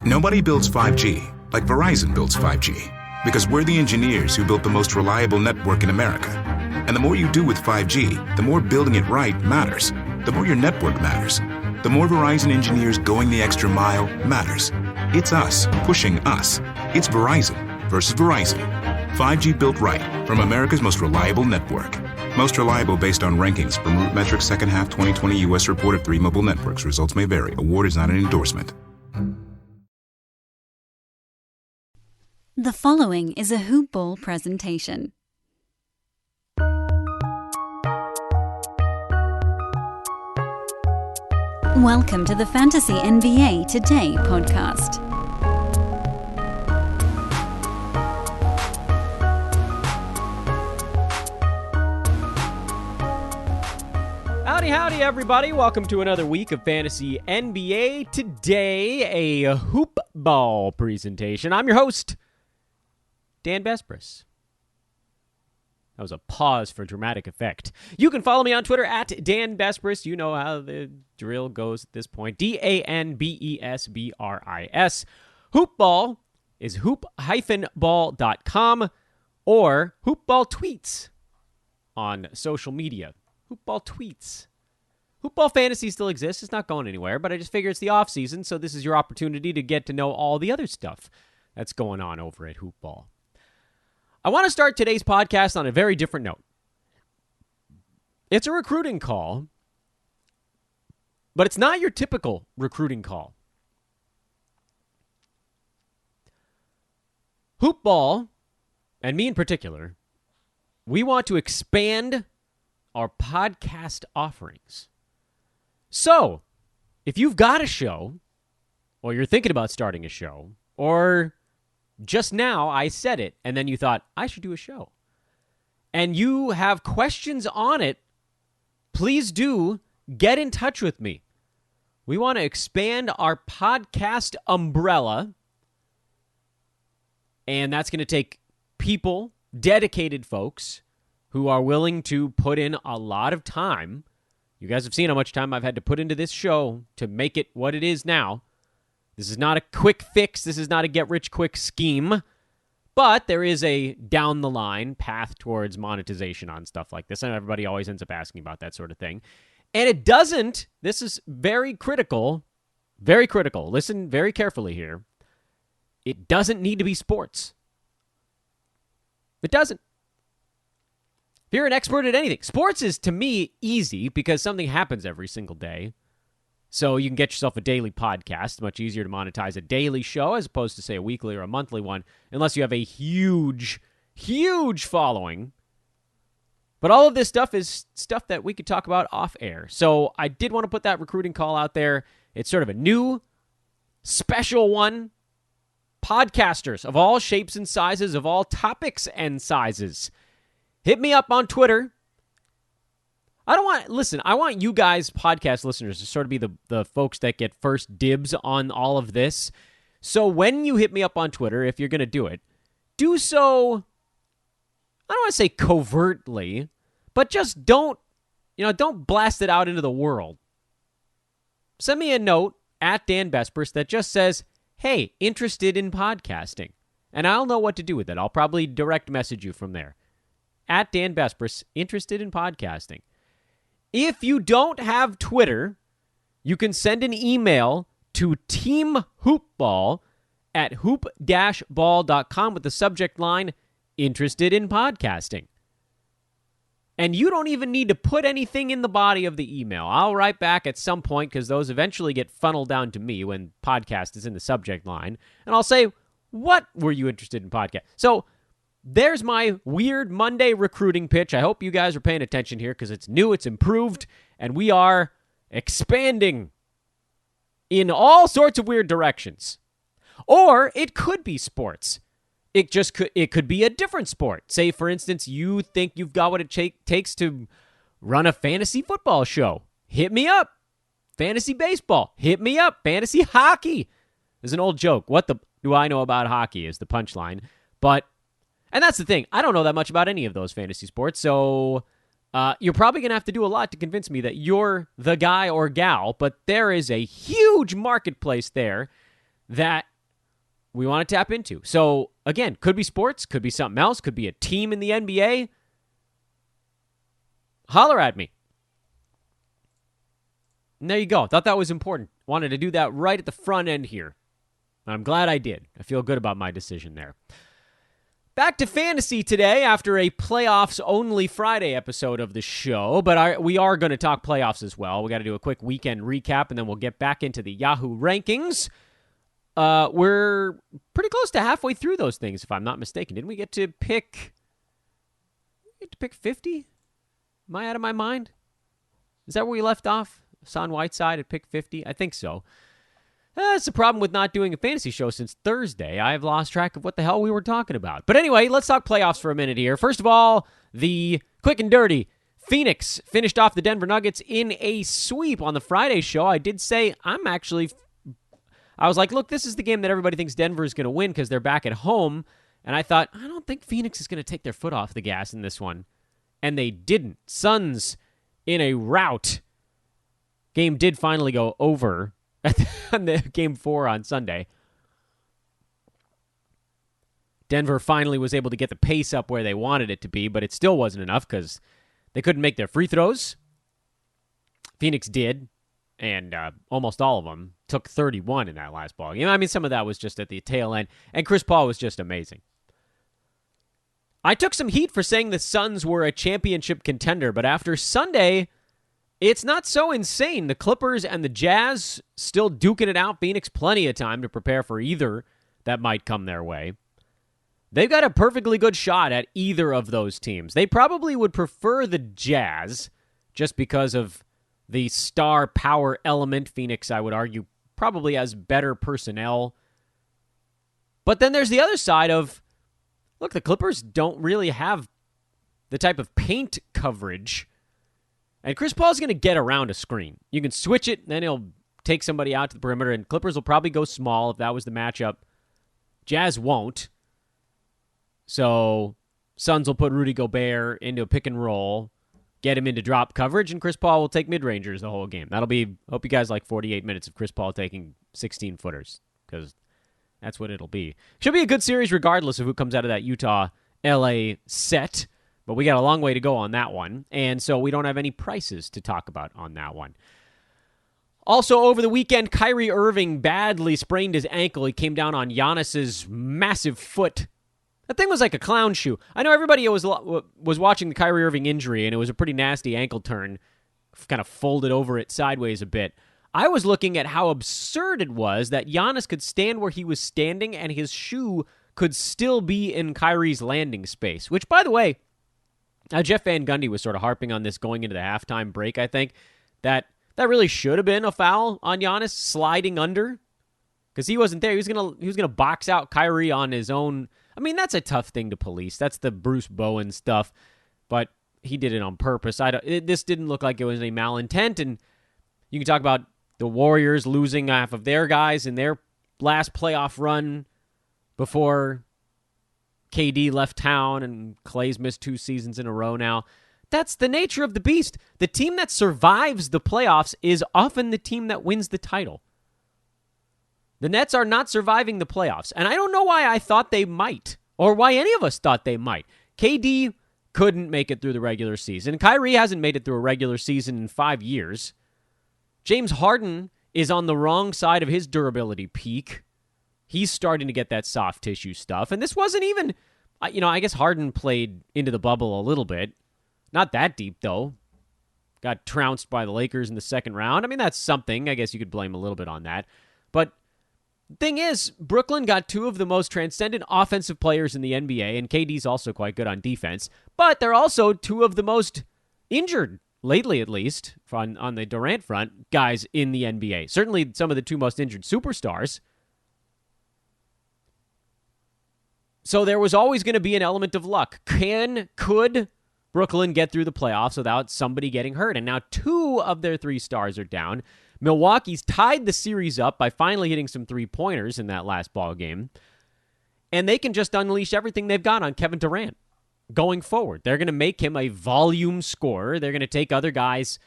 Nobody builds 5G like Verizon builds 5G, because we're the engineers who built the most reliable network in America. And the more you do with 5G, the more building it right matters. The more your network matters. The more Verizon engineers going the extra mile matters. It's us pushing us. It's Verizon versus Verizon. 5G built right from America's most reliable network. Most reliable based on rankings from RootMetrics second half 2020 U.S. report of 3 mobile networks. Results may vary. Award is not an endorsement. The following is a Hoop Ball presentation. Welcome to the Fantasy NBA Today podcast. Howdy, everybody. Welcome to another week of Fantasy NBA Today, a Hoop Ball presentation. I'm your host, Dan Besbris. That was a pause for dramatic effect. You can follow me on Twitter at Dan Besbris. You know how the drill goes at this point. DANBESBRIS. Hoopball is hoop-ball.com or Hoopball Tweets on social media. Hoopball Tweets. Hoopball Fantasy still exists. It's not going anywhere, but I just figure it's the off season, so this is your opportunity to get to know all the other stuff that's going on over at Hoopball. I want to start today's podcast on a very different note. It's a recruiting call, but it's not your typical recruiting call. Hoopball, and me in particular, we want to expand our podcast offerings. So, if you've got a show, or you're thinking about starting a show, or just now I said it, and then you thought, I should do a show, and you have questions on it, please do get in touch with me. We want to expand our podcast umbrella, and that's going to take people, dedicated folks, who are willing to put in a lot of time. You guys have seen how much time I've had to put into this show to make it what it is now. This is not a quick fix. This is not a get-rich-quick scheme. But there is a down-the-line path towards monetization on stuff like this. And everybody always ends up asking about that sort of thing. And it doesn't, this is very critical, listen very carefully here. It doesn't need to be sports. It doesn't. If you're an expert at anything, sports is, to me, easy because something happens every single day. So you can get yourself a daily podcast. It's much easier to monetize a daily show as opposed to, say, a weekly or a monthly one, unless you have a huge, huge following. But all of this stuff is stuff that we could talk about off air. So I did want to put that recruiting call out there. It's sort of a new, special one. Podcasters of all shapes and sizes, of all topics and sizes, hit me up on Twitter. I want you guys, podcast listeners, to sort of be the folks that get first dibs on all of this. So when you hit me up on Twitter, if you're going to do so, I don't want to say covertly, but just don't blast it out into the world. Send me a note at Dan Besbris that just says, hey, interested in podcasting. And I'll know what to do with it. I'll probably direct message you from there. At Dan Besbris, interested in podcasting. If you don't have Twitter, you can send an email to teamhoopball@hoop-ball.com with the subject line, interested in podcasting. And you don't even need to put anything in the body of the email. I'll write back at some point because those eventually get funneled down to me when podcast is in the subject line. And I'll say, what were you interested in podcast? So there's my weird Monday recruiting pitch. I hope you guys are paying attention here because it's new, it's improved, and we are expanding in all sorts of weird directions. Or it could be sports. It could be a different sport. Say, for instance, you think you've got what it takes to run a fantasy football show. Hit me up. Fantasy baseball. Hit me up. Fantasy hockey. There's an old joke. What do I know about hockey is the punchline. And that's the thing. I don't know that much about any of those fantasy sports, so you're probably going to have to do a lot to convince me that you're the guy or gal, but there is a huge marketplace there that we want to tap into. So, again, could be sports, could be something else, could be a team in the NBA. Holler at me. And there you go. Thought that was important. Wanted to do that right at the front end here. And I'm glad I did. I feel good about my decision there. Back to fantasy today after a playoffs-only Friday episode of the show, but we are going to talk playoffs as well. We got to do a quick weekend recap, and then we'll get back into the Yahoo rankings. We're pretty close to halfway through those things, if I'm not mistaken. Didn't we get to pick 50? Am I out of my mind? Is that where we left off? Hassan Whiteside at pick 50? I think so. That's the problem with not doing a fantasy show since Thursday. I've lost track of what the hell we were talking about. But anyway, let's talk playoffs for a minute here. First of all, the quick and dirty. Phoenix finished off the Denver Nuggets in a sweep on the Friday show. I did say I was like, look, this is the game that everybody thinks Denver is going to win because they're back at home. And I thought, I don't think Phoenix is going to take their foot off the gas in this one. And they didn't. Suns in a rout. Game did finally go over on the Game 4 on Sunday. Denver finally was able to get the pace up where they wanted it to be, but it still wasn't enough because they couldn't make their free throws. Phoenix did, and almost all of them took 31 in that last ball game. I mean, some of that was just at the tail end, and Chris Paul was just amazing. I took some heat for saying the Suns were a championship contender, but after Sunday, it's not so insane. The Clippers and the Jazz still duking it out. Phoenix plenty of time to prepare for either that might come their way. They've got a perfectly good shot at either of those teams. They probably would prefer the Jazz just because of the star power element. Phoenix, I would argue, probably has better personnel. But then there's the other side of, look, the Clippers don't really have the type of paint coverage. And Chris Paul's going to get around a screen. You can switch it, then he'll take somebody out to the perimeter, and Clippers will probably go small if that was the matchup. Jazz won't. So Suns will put Rudy Gobert into a pick and roll, get him into drop coverage, and Chris Paul will take mid-rangers the whole game. Hope you guys like 48 minutes of Chris Paul taking 16-footers, because that's what it'll be. Should be a good series regardless of who comes out of that Utah-LA set. But we got a long way to go on that one, and so we don't have any prices to talk about on that one. Also, over the weekend, Kyrie Irving badly sprained his ankle. He came down on Giannis's massive foot. That thing was like a clown shoe. I know everybody was watching the Kyrie Irving injury, and it was a pretty nasty ankle turn, kind of folded over it sideways a bit. I was looking at how absurd it was that Giannis could stand where he was standing, and his shoe could still be in Kyrie's landing space, which, by the way, Jeff Van Gundy was sort of harping on this going into the halftime break, I think, that really should have been a foul on Giannis sliding under because he wasn't there. He was gonna box out Kyrie on his own. I mean, that's a tough thing to police. That's the Bruce Bowen stuff, but he did it on purpose. This didn't look like it was any malintent, and you can talk about the Warriors losing half of their guys in their last playoff run before KD left town and Clay's missed 2 seasons in a row now. That's the nature of the beast. The team that survives the playoffs is often the team that wins the title. The Nets are not surviving the playoffs, and I don't know why I thought they might, or why any of us thought they might. KD couldn't make it through the regular season. Kyrie hasn't made it through a regular season in 5 years. James Harden is on the wrong side of his durability peak. He's starting to get that soft tissue stuff. And this wasn't even, I guess Harden played into the bubble a little bit. Not that deep, though. Got trounced by the Lakers in the second round. I mean, that's something. I guess you could blame a little bit on that. But the thing is, Brooklyn got 2 of the most transcendent offensive players in the NBA, and KD's also quite good on defense. But they're also 2 of the most injured, lately at least, on the Durant front, guys in the NBA. Certainly some of the 2 most injured superstars. So there was always going to be an element of luck. Could Brooklyn get through the playoffs without somebody getting hurt? And now 2 of their 3 stars are down. Milwaukee's tied the series up by finally hitting some 3-pointers in that last ball game. And they can just unleash everything they've got on Kevin Durant going forward. They're going to make him a volume scorer. They're going to take other guys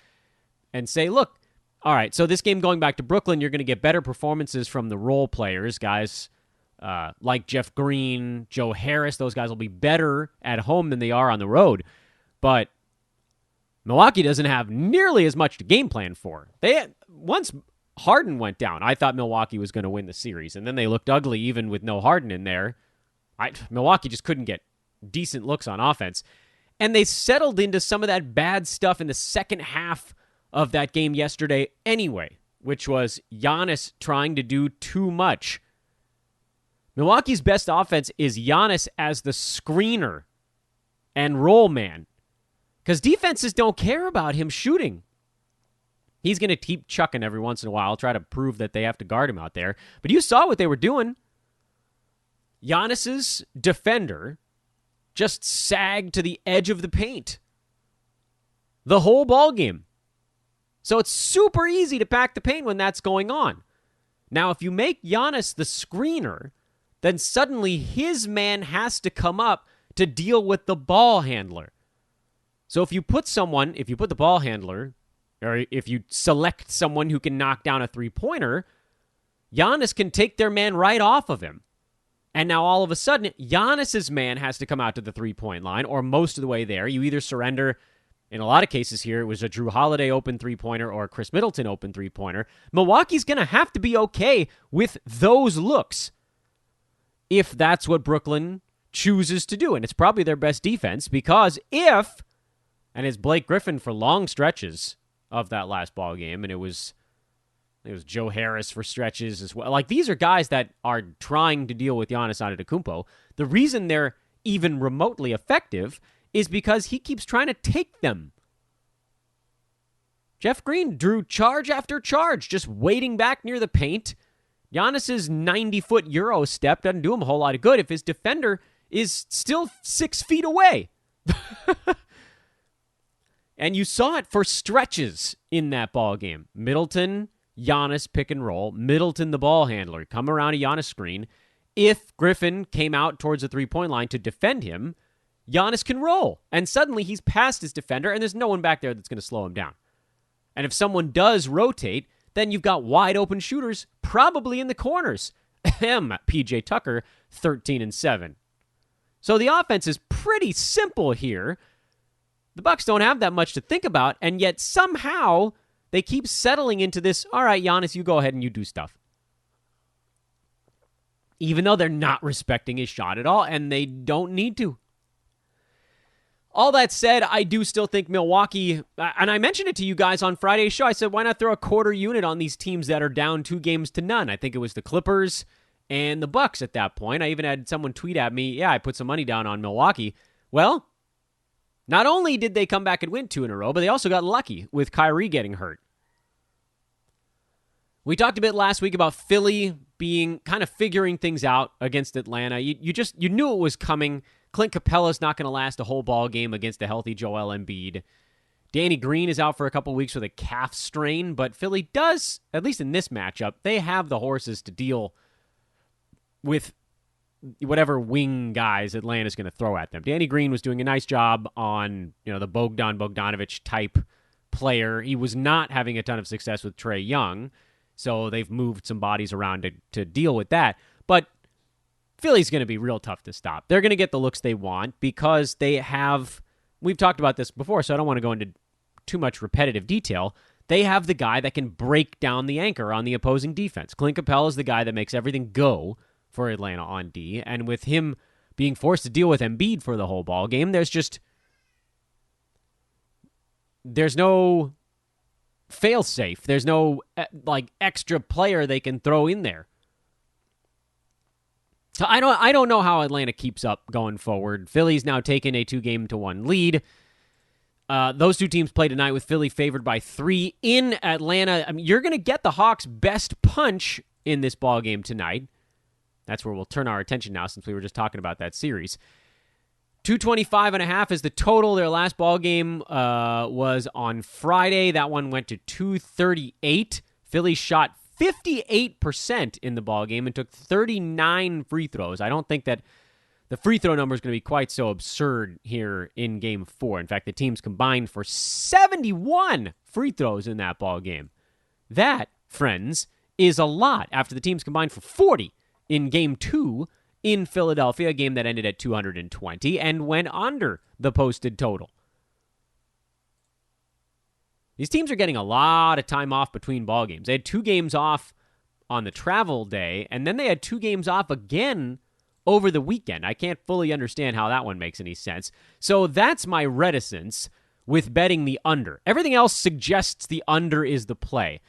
and say, look, all right, so this game going back to Brooklyn, you're going to get better performances from the role players, guys like Jeff Green, Joe Harris. Those guys will be better at home than they are on the road. But Milwaukee doesn't have nearly as much to game plan for. Once Harden went down, I thought Milwaukee was going to win the series, and then they looked ugly even with no Harden in there. Milwaukee just couldn't get decent looks on offense. And they settled into some of that bad stuff in the second half of that game yesterday anyway, which was Giannis trying to do too much. Milwaukee's best offense is Giannis as the screener and roll man, because defenses don't care about him shooting. He's going to keep chucking every once in a while, try to prove that they have to guard him out there. But you saw what they were doing. Giannis's defender just sagged to the edge of the paint the whole ball game. So it's super easy to pack the paint when that's going on. Now, if you make Giannis the screener, then suddenly his man has to come up to deal with the ball handler. So if you put the ball handler, or if you select someone who can knock down a three-pointer, Giannis can take their man right off of him. And now all of a sudden, Giannis's man has to come out to the three-point line, or most of the way there. You either surrender, in a lot of cases here, it was a Drew Holiday open three-pointer or a Chris Middleton open three-pointer. Milwaukee's going to have to be okay with those looks if that's what Brooklyn chooses to do. And it's probably their best defense, because and it's Blake Griffin for long stretches of that last ball game, and it was Joe Harris for stretches as well. Like, these are guys that are trying to deal with Giannis Antetokounmpo. The reason they're even remotely effective is because he keeps trying to take them. Jeff Green drew charge after charge, just waiting back near the paint. Giannis's 90-foot Euro step doesn't do him a whole lot of good if his defender is still 6 feet away. And you saw it for stretches in that ball game. Middleton, Giannis pick and roll. Middleton, the ball handler, come around a Giannis screen. If Griffin came out towards the three-point line to defend him, Giannis can roll. And suddenly he's past his defender, and there's no one back there that's going to slow him down. And if someone does rotate, then you've got wide-open shooters probably in the corners. PJ Tucker, 13-7. So the offense is pretty simple here. The Bucks don't have that much to think about, and yet somehow they keep settling into this, all right, Giannis, you go ahead and you do stuff. Even though they're not respecting his shot at all, and they don't need to. All that said, I do still think Milwaukee, and I mentioned it to you guys on Friday's show, I said, why not throw a quarter unit on these teams that are down 2-0? I think it was the Clippers and the Bucks at that point. I even had someone tweet at me, yeah, I put some money down on Milwaukee. Well, not only did they come back and win 2 in a row, but they also got lucky with Kyrie getting hurt. We talked a bit last week about Philly being kind of figuring things out against Atlanta. You knew it was coming. Clint Capella's not going to last a whole ball game against a healthy Joel Embiid. Danny Green is out for a couple weeks with a calf strain, but Philly does, at least in this matchup, they have the horses to deal with whatever wing guys Atlanta's going to throw at them. Danny Green was doing a nice job on, the Bogdanovich type player. He was not having a ton of success with Trae Young, so they've moved some bodies around to deal with that. But Philly's going to be real tough to stop. They're going to get the looks they want because they have, we've talked about this before, so I don't want to go into too much repetitive detail. They have the guy that can break down the anchor on the opposing defense. Clint Capella is the guy that makes everything go for Atlanta on D, and with him being forced to deal with Embiid for the whole ball game, there's no fail-safe. There's no extra player they can throw in there. So I don't know how Atlanta keeps up going forward. Philly's now taken a 2-1 lead. Those two teams play tonight with Philly favored by 3 in Atlanta. I mean, you're going to get the Hawks' best punch in this ball game tonight. That's where we'll turn our attention now, since we were just talking about that series. 225.5 is the total. Their last ball game was on Friday. That one went to 238. Philly shot 58% in the ball game and took 39 free throws. I don't think that the free throw number is going to be quite so absurd here in Game 4. In fact, the teams combined for 71 free throws in that ball game. That, friends, is a lot after the teams combined for 40 in Game 2 in Philadelphia, a game that ended at 220 and went under the posted total. These teams are getting a lot of time off between ball games. They had 2 games off on the travel day, and then they had 2 games off again over the weekend. I can't fully understand how that one makes any sense. So that's my reticence with betting the under. Everything else suggests the under is the play.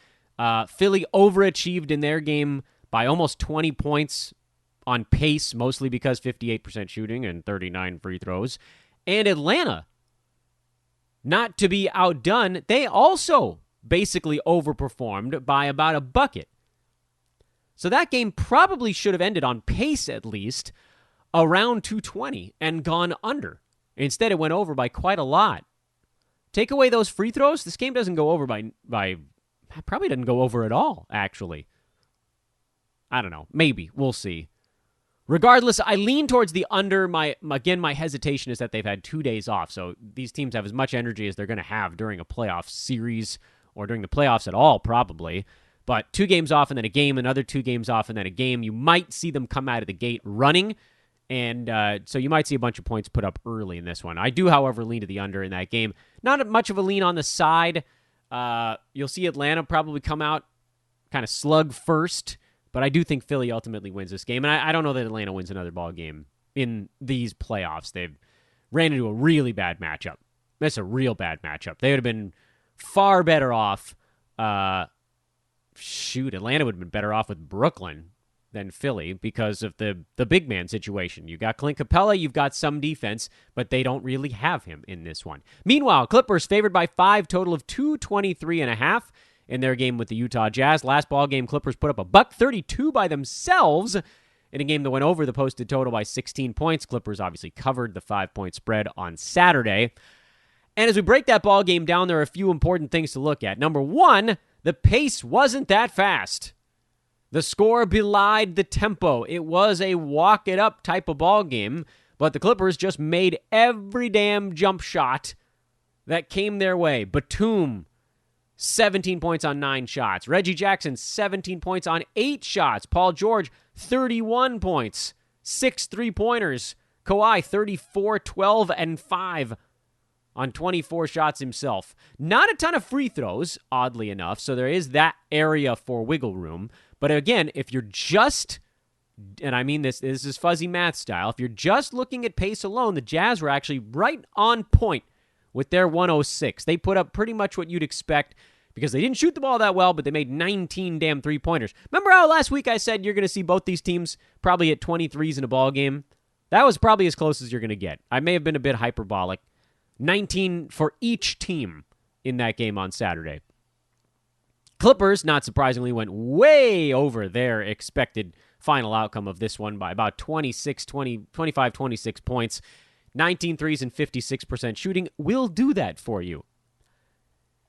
Philly overachieved in their game by almost 20 points on pace, mostly because 58% shooting and 39 free throws. And Atlanta, not to be outdone, they also basically overperformed by about a bucket. So that game probably should have ended on pace at least around 220 and gone under. Instead, it went over by quite a lot. Take away those free throws, this game doesn't go over by probably doesn't go over at all, actually. I don't know. Maybe. We'll see. Regardless, I lean towards the under. My hesitation is that they've had 2 days off, so these teams have as much energy as they're going to have during a playoff series or during the playoffs at all, probably. But 2 games off and then a game, another 2 games off and then a game. You might see them come out of the gate running, and so you might see a bunch of points put up early in this one. I do, however, lean to the under in that game. Not much of a lean on the side. You'll see Atlanta probably come out kind of slug first, but I do think Philly ultimately wins this game. And I don't know that Atlanta wins another ball game in these playoffs. They've ran into a really bad matchup. That's a real bad matchup. They would have been far better off. Atlanta would have been better off with Brooklyn than Philly because of the big man situation. You got Clint Capella, you've got some defense, but they don't really have him in this one. Meanwhile, Clippers favored by 5, total of 223.5 in their game with the Utah Jazz. Last ball game, Clippers put up a $132 by themselves in a game that went over the posted total by 16 points. Clippers obviously covered the 5-point spread on Saturday. And as we break that ball game down, there are a few important things to look at. Number one, the pace wasn't that fast. The score belied the tempo. It was a walk-it-up type of ball game, but the Clippers just made every damn jump shot that came their way. Batum, 17 points on 9 shots. Reggie Jackson, 17 points on 8 shots. Paul George, 31 points, 6 3-pointers. Kawhi, 34, 12, and 5 on 24 shots himself. Not a ton of free throws, oddly enough, so there is that area for wiggle room. But again, if you're just, and I mean this is fuzzy math style, if you're just looking at pace alone, the Jazz were actually right on point with their 106. They put up pretty much what you'd expect because they didn't shoot the ball that well, but they made 19 damn three-pointers. Remember how last week I said you're going to see both these teams probably hit 23s in a ball game? That was probably as close as you're going to get. I may have been a bit hyperbolic. 19 for each team in that game on Saturday. Clippers, not surprisingly, went way over their expected final outcome of this one by about 25, 26 points. 19 threes and 56% shooting will do that for you.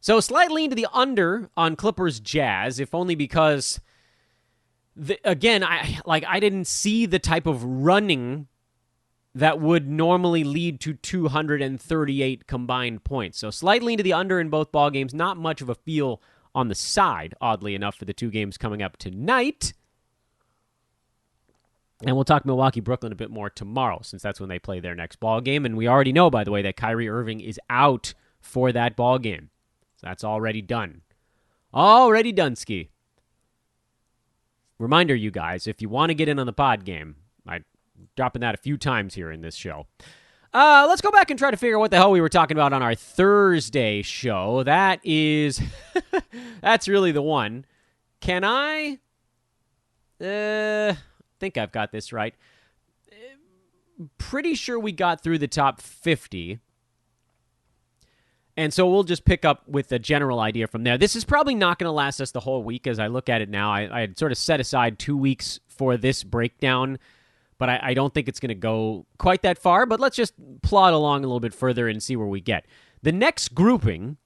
So slightly into the under on Clippers Jazz, if only because, I didn't see the type of running that would normally lead to 238 combined points. So slightly into the under in both ball games, not much of a feel on the side, oddly enough, for the 2 games coming up tonight. And we'll talk Milwaukee-Brooklyn a bit more tomorrow, since that's when they play their next ball game. And we already know, by the way, that Kyrie Irving is out for that ball game. So that's already done. Already done, Ski. Reminder, you guys, if you want to get in on the pod game, I'm dropping that a few times here in this show. Let's go back and try to figure out what the hell we were talking about on our Thursday show. That is, that's really the one. Can I think I've got this right. Pretty sure we got through the top 50. And so we'll just pick up with a general idea from there. This is probably not going to last us the whole week as I look at it now. I had sort of set aside 2 weeks for this breakdown, but I don't think it's going to go quite that far. But let's just plod along a little bit further and see where we get. The next grouping,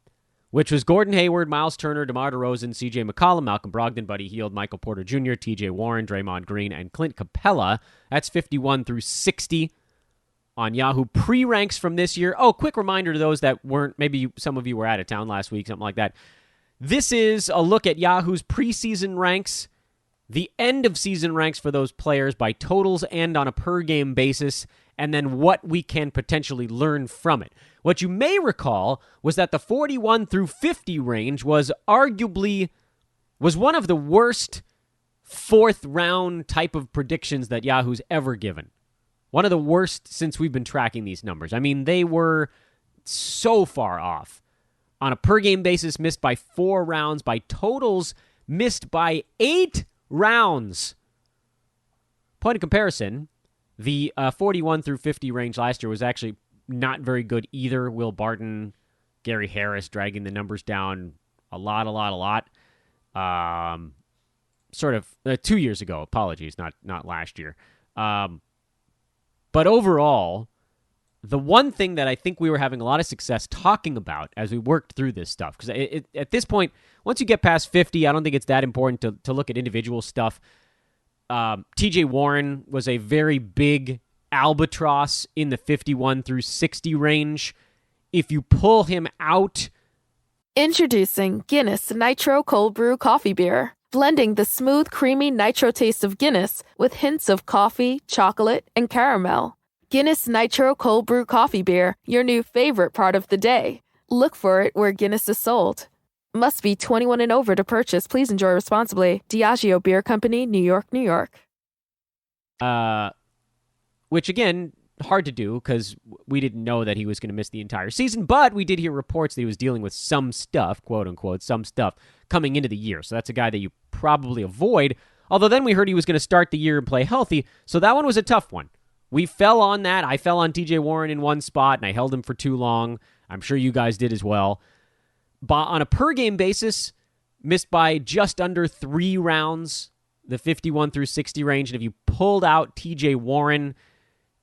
which was Gordon Hayward, Miles Turner, DeMar DeRozan, C.J. McCollum, Malcolm Brogdon, Buddy Hield, Michael Porter Jr., T.J. Warren, Draymond Green, and Clint Capella. That's 51 through 60 on Yahoo pre-ranks from this year. Oh, quick reminder to those that weren't, maybe some of you were out of town last week, something like that. This is a look at Yahoo's preseason ranks the end of season ranks for those players by totals and on a per game basis, and then what we can potentially learn from it. What you may recall was that the 41 through 50 range was one of the worst fourth round type of predictions that Yahoo's ever given. One of the worst since we've been tracking these numbers. I mean, they were so far off. On a per game basis, missed by 4 rounds. By totals, missed by 8 rounds. Point of comparison, the 41 through 50 range last year was actually not very good either. Will Barton, Gary Harris dragging the numbers down a lot. Sort of 2 years ago. Apologies, not last year. But overall, the one thing that I think we were having a lot of success talking about as we worked through this stuff, because at this point, once you get past 50, I don't think it's that important to look at individual stuff. TJ Warren was a very big albatross in the 51 through 60 range. If you pull him out... Introducing Guinness Nitro Cold Brew Coffee Beer, blending the smooth, creamy nitro taste of Guinness with hints of coffee, chocolate, and caramel. Guinness Nitro Cold Brew Coffee Beer, your new favorite part of the day. Look for it where Guinness is sold. Must be 21 and over to purchase. Please enjoy responsibly. Diageo Beer Company, New York, New York. Which, again, hard to do because we didn't know that he was going to miss the entire season, but we did hear reports that he was dealing with some stuff, quote-unquote, some stuff, coming into the year. So that's a guy that you probably avoid, although then we heard he was going to start the year and play healthy, so that one was a tough one. We fell on that. I fell on TJ Warren in one spot, and I held him for too long. I'm sure you guys did as well. But on a per-game basis, missed by just under 3 rounds, the 51 through 60 range. And if you pulled out TJ Warren,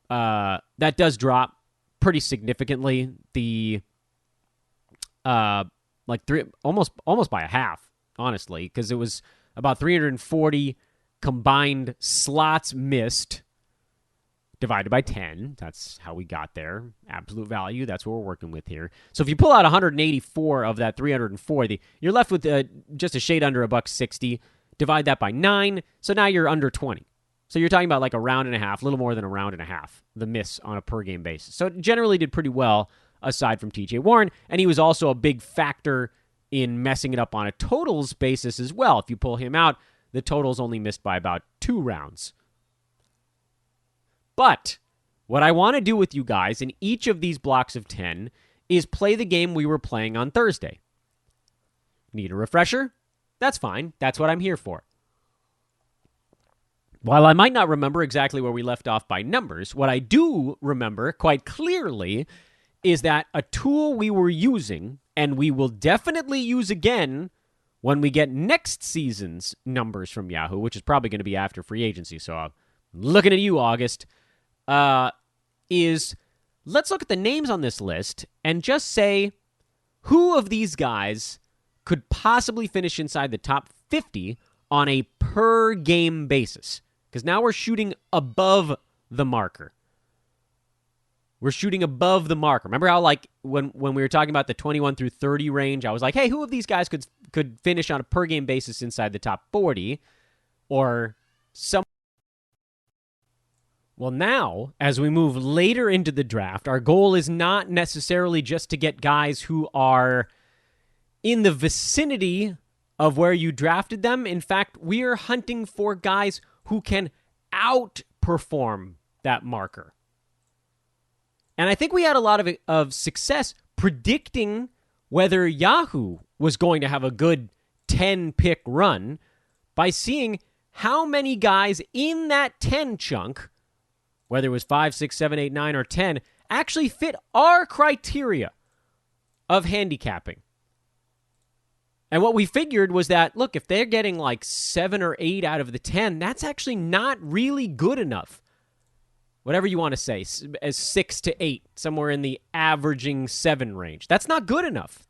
that does drop pretty significantly. The almost by a half, honestly, because it was about 340 combined slots missed divided by 10. That's how we got there. Absolute value. That's what we're working with here. So if you pull out 184 of that 340, you're left with just a shade under $1.60. Divide that by 9. So now you're under 20. So you're talking about like a round and a half, a little more than a round and a half, the miss on a per game basis. So it generally did pretty well aside from TJ Warren. And he was also a big factor in messing it up on a totals basis as well. If you pull him out, the totals only missed by about 2 rounds. But what I want to do with you guys in each of these blocks of 10 is play the game we were playing on Thursday. Need a refresher? That's fine. That's what I'm here for. While I might not remember exactly where we left off by numbers, what I do remember quite clearly is that a tool we were using, and we will definitely use again when we get next season's numbers from Yahoo, which is probably going to be after free agency, so I'm looking at you, August, is let's look at the names on this list and just say who of these guys could possibly finish inside the top 50 on a per-game basis. Because now we're shooting above the marker. We're shooting above the marker. Remember how, like, when we were talking about the 21 through 30 range, I was like, hey, who of these guys could finish on a per-game basis inside the top 40? Or some... Well, now, as we move later into the draft, our goal is not necessarily just to get guys who are in the vicinity of where you drafted them. In fact, we are hunting for guys who can outperform that marker. And I think we had a lot of success predicting whether Yahoo was going to have a good 10-pick run by seeing how many guys in that 10 chunk, whether it was 5, 6, 7, 8, 9, or 10, actually fit our criteria of handicapping. And what we figured was that, look, if they're getting like 7 or 8 out of the 10, that's actually not really good enough. Whatever you want to say, as 6 to 8, somewhere in the averaging 7 range. That's not good enough.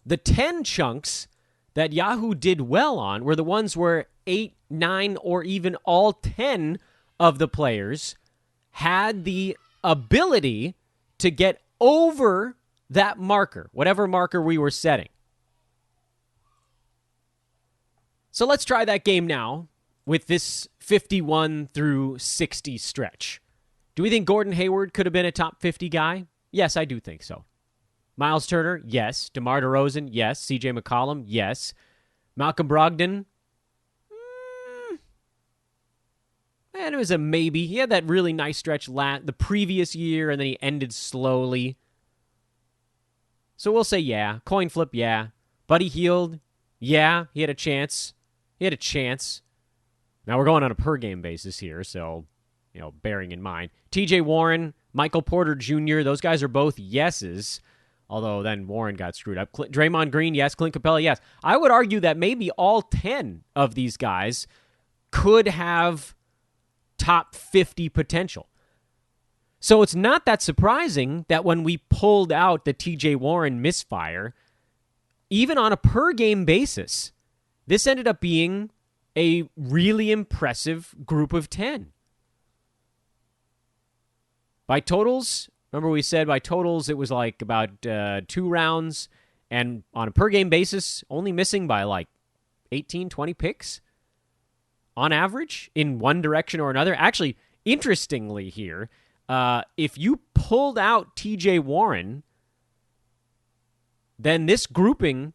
The 10 chunks that Yahoo did well on were the ones where 8, 9, or even all 10 of the players had the ability to get over that marker, whatever marker we were setting. So let's try that game now with this 51 through 60 stretch. Do we think Gordon Hayward could have been a top 50 guy? Yes, I do think so. Miles Turner, yes. DeMar DeRozan, yes. CJ McCollum, yes. Malcolm Brogdon, and it was a maybe. He had that really nice stretch the previous year, and then he ended slowly. So we'll say yeah. Coin flip, yeah. Buddy Hield, yeah. He had a chance. Now we're going on a per-game basis here, so, bearing in mind. TJ Warren, Michael Porter Jr., those guys are both yeses, although then Warren got screwed up. Draymond Green, yes. Clint Capella, yes. I would argue that maybe all 10 of these guys could have top 50 potential. So it's not that surprising that when we pulled out the TJ Warren misfire, even on a per-game basis, this ended up being a really impressive group of 10. By totals, remember we said by totals it was like about 2 rounds, and on a per-game basis, only missing by like 18, 20 picks on average in one direction or another. Actually, interestingly here, if you pulled out TJ Warren, then this grouping,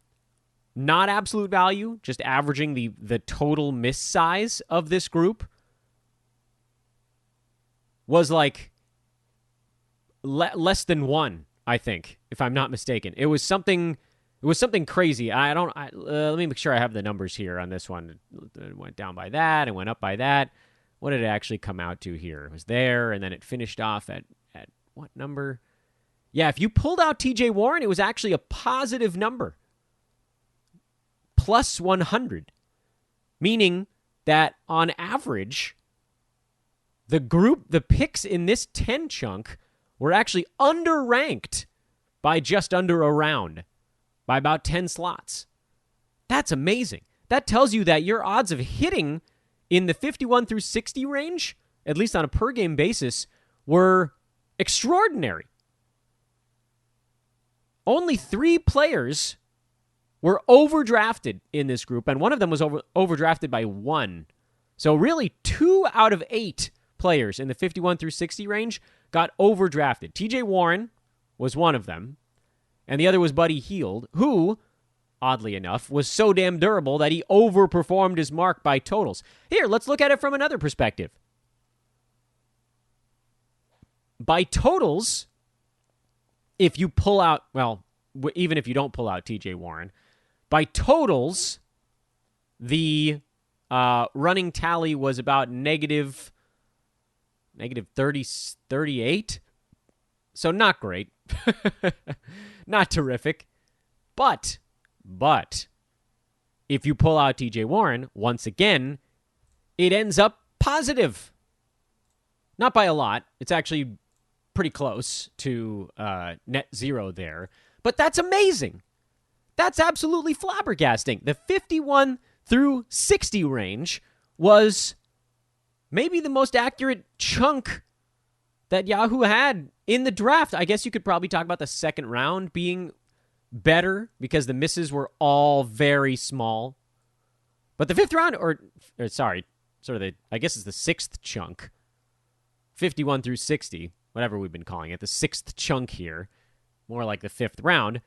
not absolute value, just averaging the total miss size of this group, was like less than 1, I think, if I'm not mistaken. It was something crazy. Let me make sure I have the numbers here on this one. It went down by that, it went up by that. What did it actually come out to here? It was there, and then it finished off at what number? Yeah, if you pulled out TJ Warren, it was actually a positive number. Plus 100. Meaning that on average, the picks in this 10 chunk were actually underranked by just under a round, by about 10 slots. That's amazing. That tells you that your odds of hitting in the 51 through 60 range, at least on a per-game basis, were extraordinary. Only 3 players were overdrafted in this group, and one of them was overdrafted by 1. So really, 2 out of 8 players in the 51 through 60 range got overdrafted. TJ Warren was one of them, and the other was Buddy Hield, who, oddly enough, was so damn durable that he overperformed his mark by totals. Here, let's look at it from another perspective. By totals, if you pull out, well, even if you don't pull out TJ Warren, by totals, the running tally was about negative 38. So not great. Not terrific. But if you pull out TJ Warren, once again, it ends up positive. Not by a lot. It's actually pretty close to net zero there. But that's amazing. That's absolutely flabbergasting. The 51 through 60 range was maybe the most accurate chunk that Yahoo had in the draft. I guess you could probably talk about the second round being better because the misses were all very small. But the fifth round, I guess it's the sixth chunk, 51 through 60, whatever we've been calling it, the sixth chunk here, more like the fifth round,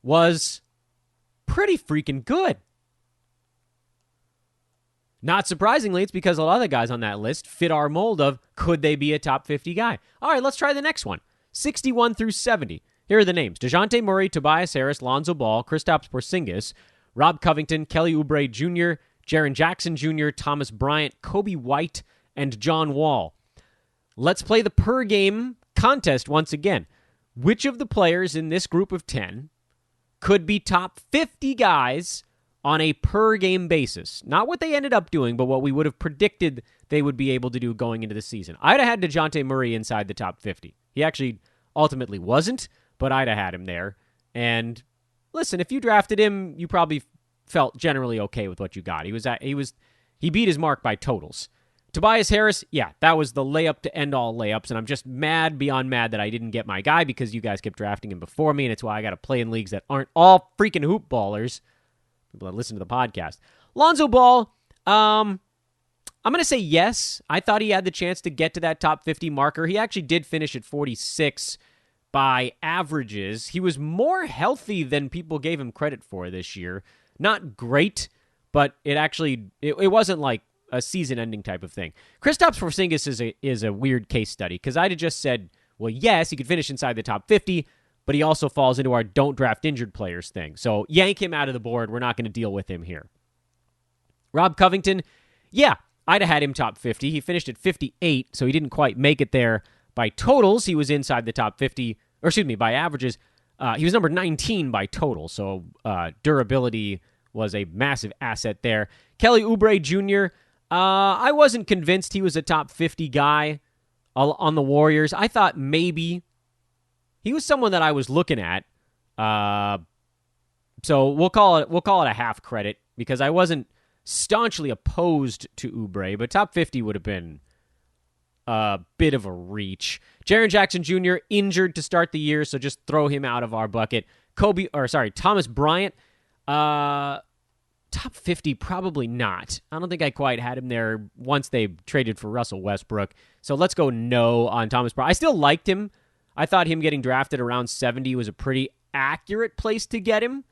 was pretty freaking good. Not surprisingly, it's because a lot of the guys on that list fit our mold of could they be a top 50 guy. All right, let's try the next one. 61 through 70. Here are the names. DeJounte Murray, Tobias Harris, Lonzo Ball, Kristaps Porzingis, Rob Covington, Kelly Oubre Jr., Jaren Jackson Jr., Thomas Bryant, Kobe White, and John Wall. Let's play the per-game contest once again. Which of the players in this group of 10 could be top 50 guys on a per-game basis? Not what they ended up doing, but what we would have predicted they would be able to do going into the season. I'd have had DeJounte Murray inside the top 50. He actually ultimately wasn't, but I'd have had him there. And listen, if you drafted him, you probably felt generally okay with what you got. He beat his mark by totals. Tobias Harris, yeah, that was the layup to end all layups, and I'm just mad beyond mad that I didn't get my guy because you guys kept drafting him before me, and it's why I got to play in leagues that aren't all freaking hoop ballers, people that listen to the podcast. Lonzo Ball, I'm going to say yes. I thought he had the chance to get to that top 50 marker. He actually did finish at 46 by averages. He was more healthy than people gave him credit for this year. Not great, but it wasn't like a season-ending type of thing. Kristaps Porzingis is a weird case study because I'd have just said, well, yes, he could finish inside the top 50, but he also falls into our don't draft injured players thing. So yank him out of the board. We're not going to deal with him here. Rob Covington, yeah, I'd have had him top 50. He finished at 58, so he didn't quite make it there. By totals, he was inside the top 50, or excuse me, by averages, he was number 19 by total, so durability was a massive asset there. Kelly Oubre Jr., I wasn't convinced he was a top 50 guy on the Warriors. I thought maybe he was someone that I was looking at. So we'll call it a half credit because I wasn't staunchly opposed to Oubre, but top 50 would have been a bit of a reach. Jaren Jackson Jr. injured to start the year, so just throw him out of our bucket. Thomas Bryant, top 50, probably not. I don't think I quite had him there once they traded for Russell Westbrook. So let's go no on Thomas Bryant. I still liked him. I thought him getting drafted around 70 was a pretty accurate place to get him.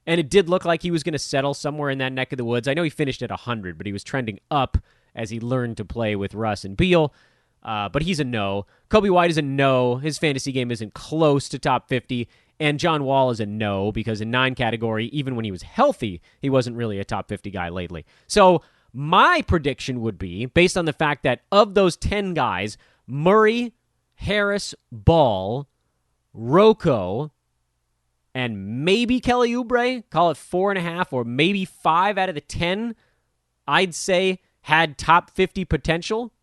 And it did look like he was going to settle somewhere in that neck of the woods. I know he finished at 100, but he was trending up as he learned to play with Russ and Beal. But he's a no. Kobe White is a no. His fantasy game isn't close to top 50. And John Wall is a no because in 9 category, even when he was healthy, he wasn't really a top 50 guy lately. So my prediction would be, based on the fact that of those 10 guys, Murray, Harris, Ball, Rocco, and maybe Kelly Oubre, call it 4.5 or maybe 5 out of the 10, I'd say had top 50 potential.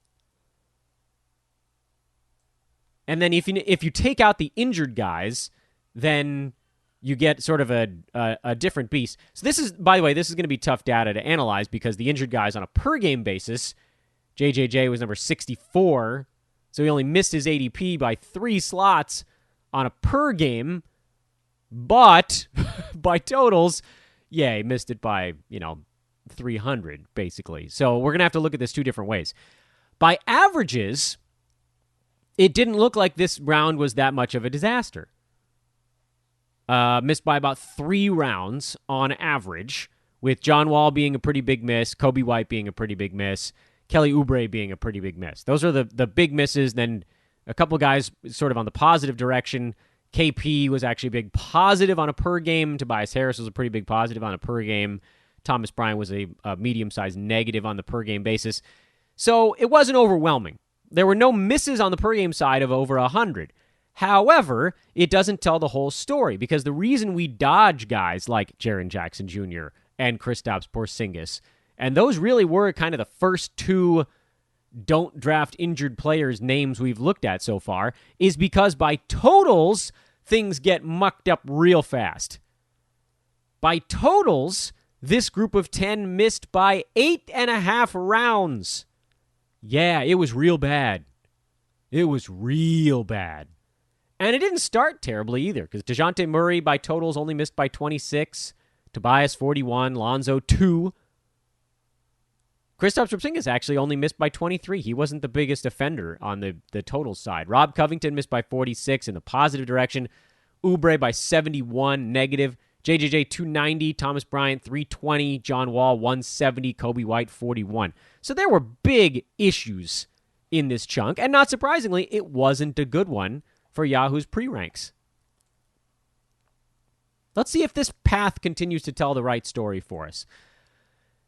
And then if you take out the injured guys, then you get sort of a different beast. So this is, by the way, this is going to be tough data to analyze because the injured guys on a per-game basis, JJJ was number 64, so he only missed his ADP by 3 slots on a per game. But by totals, yeah, he missed it by, 300, basically. So we're going to have to look at this 2 different ways. By averages, it didn't look like this round was that much of a disaster. Missed by about 3 rounds on average, with John Wall being a pretty big miss, Kobe White being a pretty big miss, Kelly Oubre being a pretty big miss. Those are the big misses. Then a couple guys sort of on the positive direction. KP was actually a big positive on a per game. Tobias Harris was a pretty big positive on a per game. Thomas Bryant was a medium-sized negative on the per game basis. So it wasn't overwhelming. There were no misses on the per game side of over 100. However, it doesn't tell the whole story because the reason we dodge guys like Jaren Jackson Jr. and Kristaps Porzingis, and those really were kind of the first 2 don't draft injured players names we've looked at so far, is because by totals, things get mucked up real fast. By totals, this group of 10 missed by 8.5 rounds. Yeah, it was real bad. It was real bad. And it didn't start terribly either, because DeJounte Murray by totals only missed by 26, Tobias 41, Lonzo 2. Kristaps Porzingis actually only missed by 23. He wasn't the biggest offender on the total side. Rob Covington missed by 46 in the positive direction. Oubre by 71 negative. JJJ 290, Thomas Bryant 320, John Wall 170, Kobe White 41. So there were big issues in this chunk, and not surprisingly, it wasn't a good one for Yahoo's pre-ranks. Let's see if this path continues to tell the right story for us.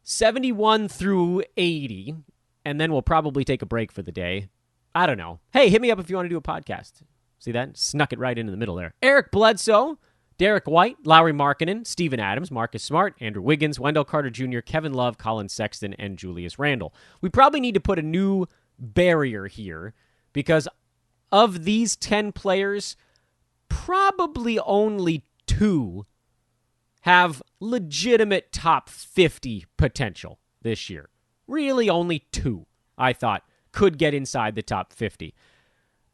71 through 80, and then we'll probably take a break for the day. I don't know. Hey, hit me up if you want to do a podcast. See that? Snuck it right into the middle there. Eric Bledsoe, Derek White, Lowry Markkanen, Steven Adams, Marcus Smart, Andrew Wiggins, Wendell Carter Jr., Kevin Love, Colin Sexton, and Julius Randle. We probably need to put a new barrier here because of these 10 players, probably only 2 have legitimate top 50 potential this year. Really only 2, I thought, could get inside the top 50.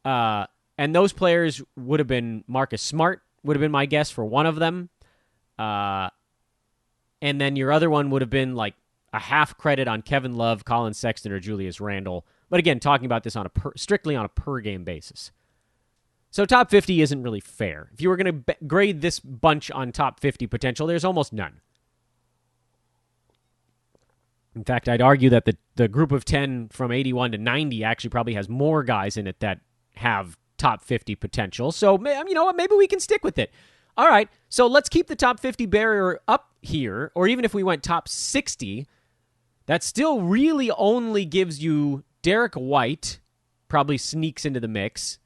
And those players would have been Marcus Smart, would have been my guess for one of them. And then your other one would have been like a half credit on Kevin Love, Colin Sexton, or Julius Randle. But again, talking about this on strictly on a per-game basis. So top 50 isn't really fair. If you were going to grade this bunch on top 50 potential, there's almost none. In fact, I'd argue that the group of 10 from 81 to 90 actually probably has more guys in it that have top 50 potential. So, you know what? Maybe we can stick with it. All right, so let's keep the top 50 barrier up here, or even if we went top 60, that still really only gives you Derek White, probably sneaks into the mix.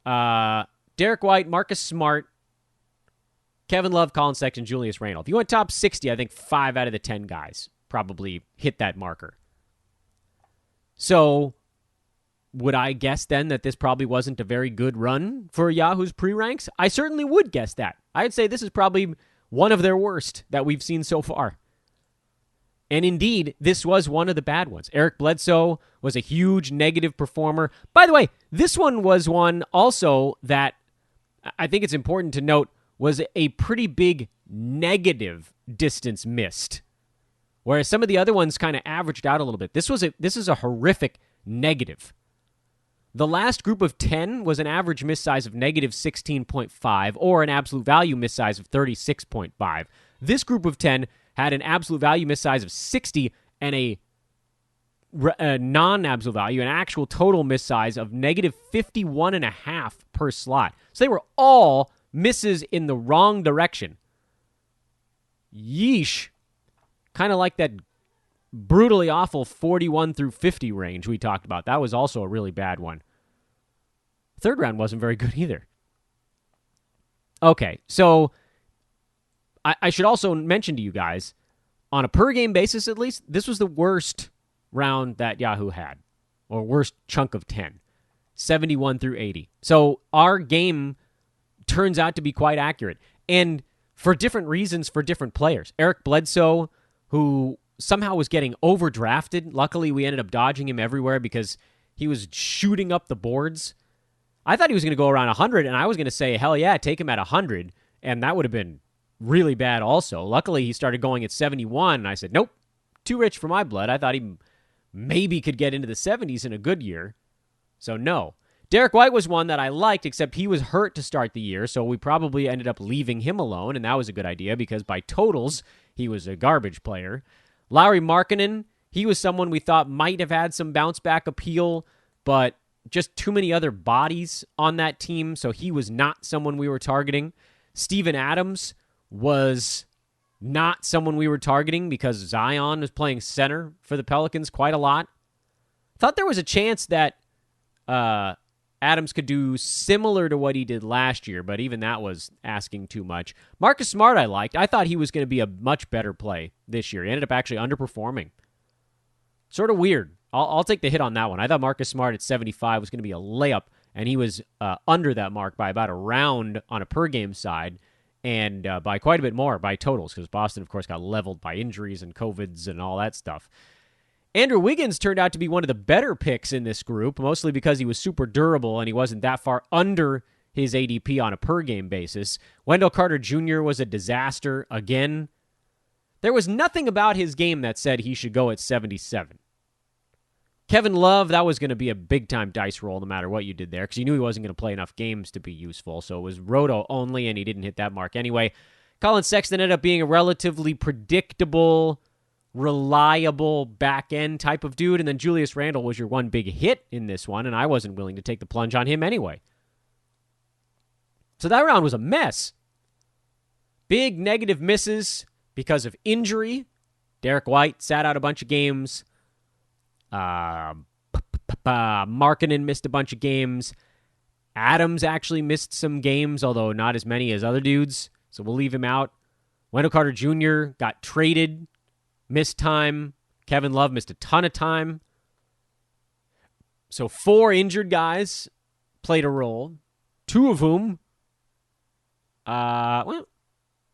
Derek White, Marcus Smart, Kevin Love, Colin Sexton, Julius Randle. If you went top 60, I think 5 out of the 10 guys probably hit that marker. So would I guess then that this probably wasn't a very good run for Yahoo's pre-ranks? I certainly would guess that. I'd say this is probably one of their worst that we've seen so far. And indeed, this was one of the bad ones. Eric Bledsoe was a huge negative performer. By the way, this one was one also that I think it's important to note was a pretty big negative distance missed. Whereas some of the other ones kind of averaged out a little bit. This is a horrific negative. The last group of 10 was an average miss size of negative 16.5 or an absolute value miss size of 36.5. This group of 10 had an absolute value miss size of 60 and a non-absolute value, an actual total miss size of negative 51.5 per slot. So they were all misses in the wrong direction. Yeesh. Kind of like that brutally awful 41 through 50 range we talked about. That was also a really bad one. Third round wasn't very good either. Okay, so I should also mention to you guys, on a per-game basis at least, this was the worst round that Yahoo had, or worst chunk of 10, 71 through 80. So our game turns out to be quite accurate, and for different reasons for different players. Eric Bledsoe, who somehow was getting overdrafted. Luckily, we ended up dodging him everywhere because he was shooting up the boards. I thought he was going to go around 100, and I was going to say, hell yeah, take him at 100, and that would have been really bad also. Luckily, he started going at 71, and I said, nope, too rich for my blood. I thought he maybe could get into the 70s in a good year. So no. Derek White was one that I liked, except he was hurt to start the year, so we probably ended up leaving him alone, and that was a good idea because by totals, he was a garbage player. Lauri Markkanen, he was someone we thought might have had some bounce-back appeal, but just too many other bodies on that team, so he was not someone we were targeting. Steven Adams was not someone we were targeting because Zion was playing center for the Pelicans quite a lot. Thought there was a chance that Adams could do similar to what he did last year, but even that was asking too much. Marcus Smart I liked. I thought he was going to be a much better play this year. He ended up actually underperforming. Sort of weird. I'll take the hit on that one. I thought Marcus Smart at 75 was going to be a layup, and he was under that mark by about a round on a per-game side, and by quite a bit more by totals, because Boston, of course, got leveled by injuries and COVIDs and all that stuff. Andrew Wiggins turned out to be one of the better picks in this group, mostly because he was super durable and he wasn't that far under his ADP on a per-game basis. Wendell Carter Jr. was a disaster again. There was nothing about his game that said he should go at 77. Kevin Love, that was going to be a big-time dice roll no matter what you did there, because you knew he wasn't going to play enough games to be useful, so it was roto only, and he didn't hit that mark anyway. Colin Sexton ended up being a relatively predictable, reliable back-end type of dude, and then Julius Randle was your one big hit in this one, and I wasn't willing to take the plunge on him anyway. So that round was a mess. Big negative misses because of injury. Derek White sat out a bunch of games. Markkanen missed a bunch of games. Adams actually missed some games, although not as many as other dudes, so we'll leave him out. Wendell Carter Jr. got traded, missed time. Kevin Love missed a ton of time. So 4 injured guys played a role, 2 of whom, well,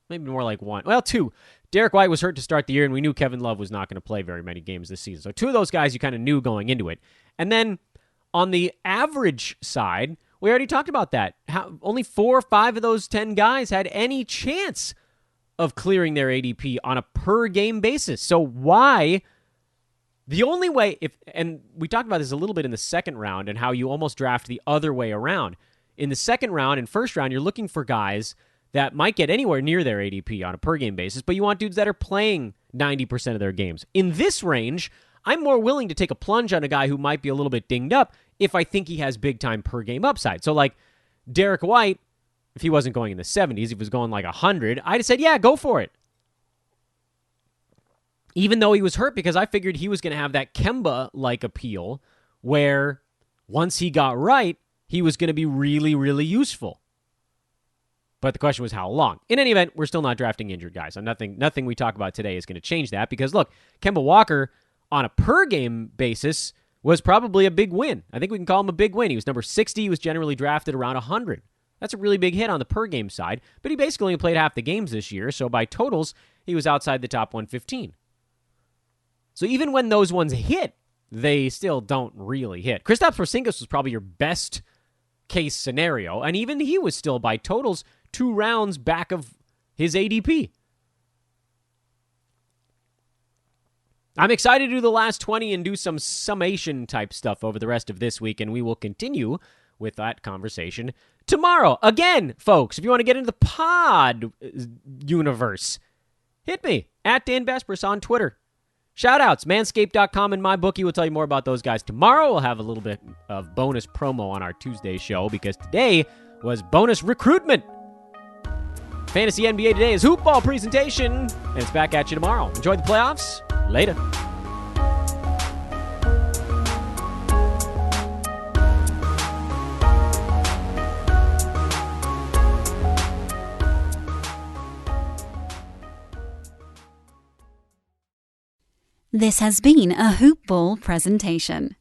maybe more like 1. Well, 2. Derek White was hurt to start the year, and we knew Kevin Love was not going to play very many games this season. So 2 of those guys you kind of knew going into it. And then on the average side, we already talked about that. Only 4 or 5 of those 10 guys had any chance of clearing their ADP on a per game basis. So why? The only way, and we talked about this a little bit in the second round and how you almost draft the other way around. In the second round and first round, you're looking for guys that might get anywhere near their ADP on a per game basis, but you want dudes that are playing 90% of their games. In this range, I'm more willing to take a plunge on a guy who might be a little bit dinged up if I think he has big time per game upside. So like Derek White, if he wasn't going in the 70s, if he was going like 100, I'd have said, yeah, go for it. Even though he was hurt, because I figured he was going to have that Kemba-like appeal where once he got right, he was going to be really, really useful. But the question was how long. In any event, we're still not drafting injured guys. So nothing we talk about today is going to change that because, look, Kemba Walker on a per-game basis was probably a big win. I think we can call him a big win. He was number 60. He was generally drafted around 100. That's a really big hit on the per-game side, but he basically only played half the games this year, so by totals, he was outside the top 115. So even when those ones hit, they still don't really hit. Kristaps Porzingis was probably your best case scenario, and even he was still by totals 2 rounds back of his ADP. I'm excited to do the last 20 and do some summation type stuff over the rest of this week, and we will continue with that conversation tomorrow. Again, folks, if you want to get into the pod universe, hit me at Dan Besbris on Twitter. Shoutouts, manscaped.com and MyBookie will tell you more about those guys tomorrow. We'll have a little bit of bonus promo on our Tuesday show because today was bonus recruitment. Fantasy NBA Today is Hoop Ball presentation, and it's back at you tomorrow. Enjoy the playoffs. Later. This has been a Hoop Ball presentation.